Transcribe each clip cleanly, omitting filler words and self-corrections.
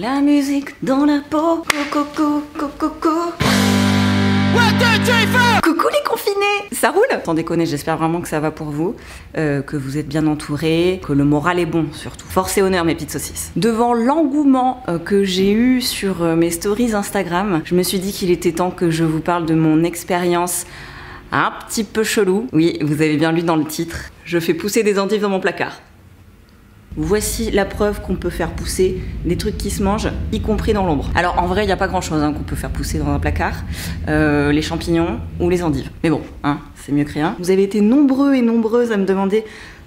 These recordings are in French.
La musique dans la peau, coco, coco, coco. Coucou les confinés! Ça roule? Sans déconner, j'espère vraiment que ça va pour vous, que vous êtes bien entourés, que le moral est bon surtout. Force et honneur mes petites saucisses. Devant l'engouement que j'ai eu sur mes stories Instagram, je me suis dit qu'il était temps que je vous parle de mon expérience un petit peu chelou. Oui, vous avez bien lu dans le titre, je fais pousser des endives dans mon placard. Voici la preuve qu'on peut faire pousser des trucs qui se mangent, y compris dans l'ombre. Alors en vrai, il n'y a pas grand chose qu'on peut faire pousser dans un placard, les champignons ou les endives. Mais bon, hein, c'est mieux que rien. Vous avez été nombreux et nombreuses à me demander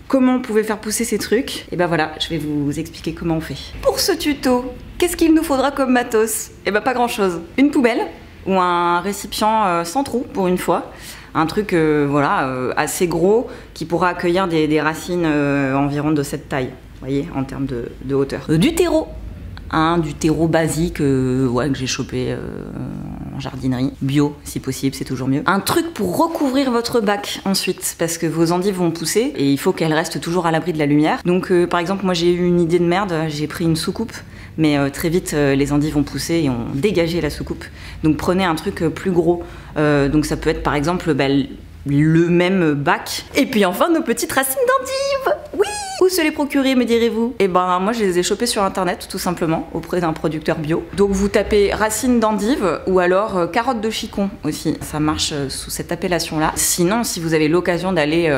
comment on pouvait faire pousser ces trucs. Et ben voilà, je vais vous expliquer comment on fait. Pour ce tuto, qu'est-ce qu'il nous faudra comme matos? Et ben pas grand chose. Une poubelle ou un récipient sans trou pour une fois. Un truc voilà, assez gros qui pourra accueillir des racines environ de cette taille. Vous voyez, en termes de hauteur. Du terreau, hein, du terreau basique ouais, que j'ai chopé en jardinerie. Bio, si possible, c'est toujours mieux. Un truc pour recouvrir votre bac ensuite, parce que vos endives vont pousser et il faut qu'elles restent toujours à l'abri de la lumière. Donc par exemple, moi j'ai eu une idée de merde, j'ai pris une soucoupe, mais très vite les endives ont poussé et ont dégagé la soucoupe. Donc prenez un truc plus gros. Donc ça peut être par exemple le même bac. Et puis enfin nos petites racines d'endives. Oui! Où se les procurer, me direz-vous? Et ben moi je les ai chopées sur internet tout simplement auprès d'un producteur bio. Donc vous tapez racines d'endive ou alors carottes de chicon aussi. Ça marche sous cette appellation là. Sinon si vous avez l'occasion d'aller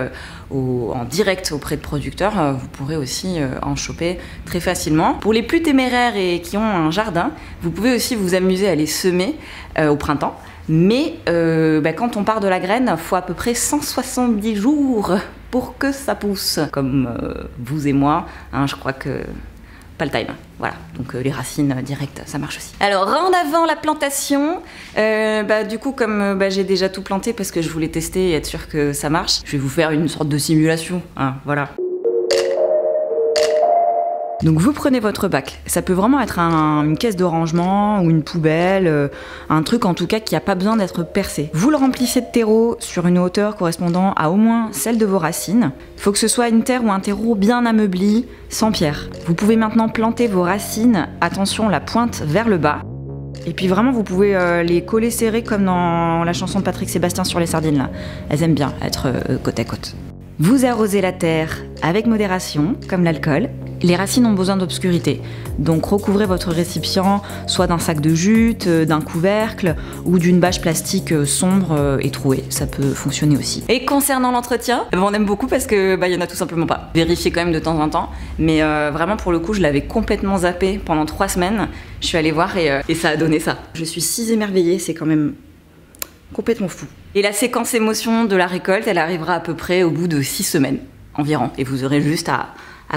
en direct auprès de producteurs, vous pourrez aussi en choper très facilement. Pour les plus téméraires et qui ont un jardin, vous pouvez aussi vous amuser à les semer au printemps. Mais quand on part de la graine, il faut à peu près 170 jours pour que ça pousse. Comme vous et moi, hein, je crois que pas le time. Voilà, donc les racines directes, ça marche aussi. Alors, en avant la plantation. Du coup, comme j'ai déjà tout planté parce que je voulais tester et être sûre que ça marche, je vais vous faire une sorte de simulation. Hein, voilà. Donc vous prenez votre bac, ça peut vraiment être une caisse de rangement ou une poubelle, un truc en tout cas qui n'a pas besoin d'être percé. Vous le remplissez de terreau sur une hauteur correspondant à au moins celle de vos racines. Il faut que ce soit une terre ou un terreau bien ameubli, sans pierre. Vous pouvez maintenant planter vos racines, attention la pointe vers le bas. Et puis vraiment vous pouvez les coller serrés comme dans la chanson de Patrick Sébastien sur les sardines là. Elles aiment bien être côte à côte. Vous arrosez la terre avec modération, comme l'alcool. Les racines ont besoin d'obscurité, donc recouvrez votre récipient soit d'un sac de jute, d'un couvercle ou d'une bâche plastique sombre et trouée, ça peut fonctionner aussi. Et concernant l'entretien, on aime beaucoup parce que y en a tout simplement pas. Vérifiez quand même de temps en temps, mais vraiment pour le coup je l'avais complètement zappé pendant 3 semaines, je suis allée voir et ça a donné ça. Je suis si émerveillée, c'est quand même complètement fou. Et la séquence émotion de la récolte, elle arrivera à peu près au bout de 6 semaines environ, et vous aurez juste à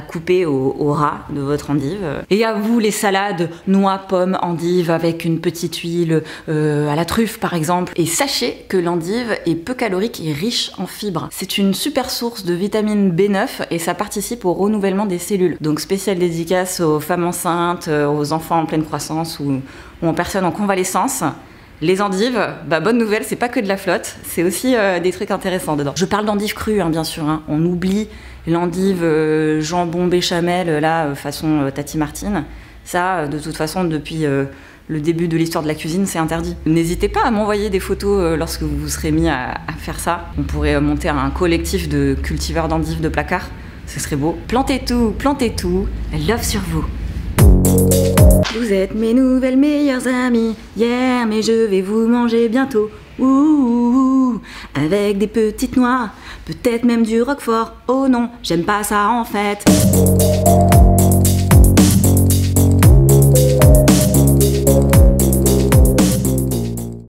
couper au ras de votre endive. Et à vous les salades, noix, pommes, endives avec une petite huile à la truffe par exemple. Et sachez que l'endive est peu calorique et riche en fibres. C'est une super source de vitamine B9 et ça participe au renouvellement des cellules. Donc spéciale dédicace aux femmes enceintes, aux enfants en pleine croissance ou aux personnes en convalescence. Les endives, bonne nouvelle, c'est pas que de la flotte, c'est aussi des trucs intéressants dedans. Je parle d'endives crues, hein, bien sûr, hein. On oublie l'endive jambon béchamel, là, façon Tati Martine. Ça, de toute façon, depuis le début de l'histoire de la cuisine, c'est interdit. N'hésitez pas à m'envoyer des photos lorsque vous vous serez mis à faire ça. On pourrait monter un collectif de cultiveurs d'endives de placard, ce serait beau. Plantez tout, love sur vous. Vous êtes mes nouvelles meilleures amies, yeah, mais je vais vous manger bientôt. Ouh, avec des petites noix, peut-être même du roquefort. Oh non, j'aime pas ça en fait.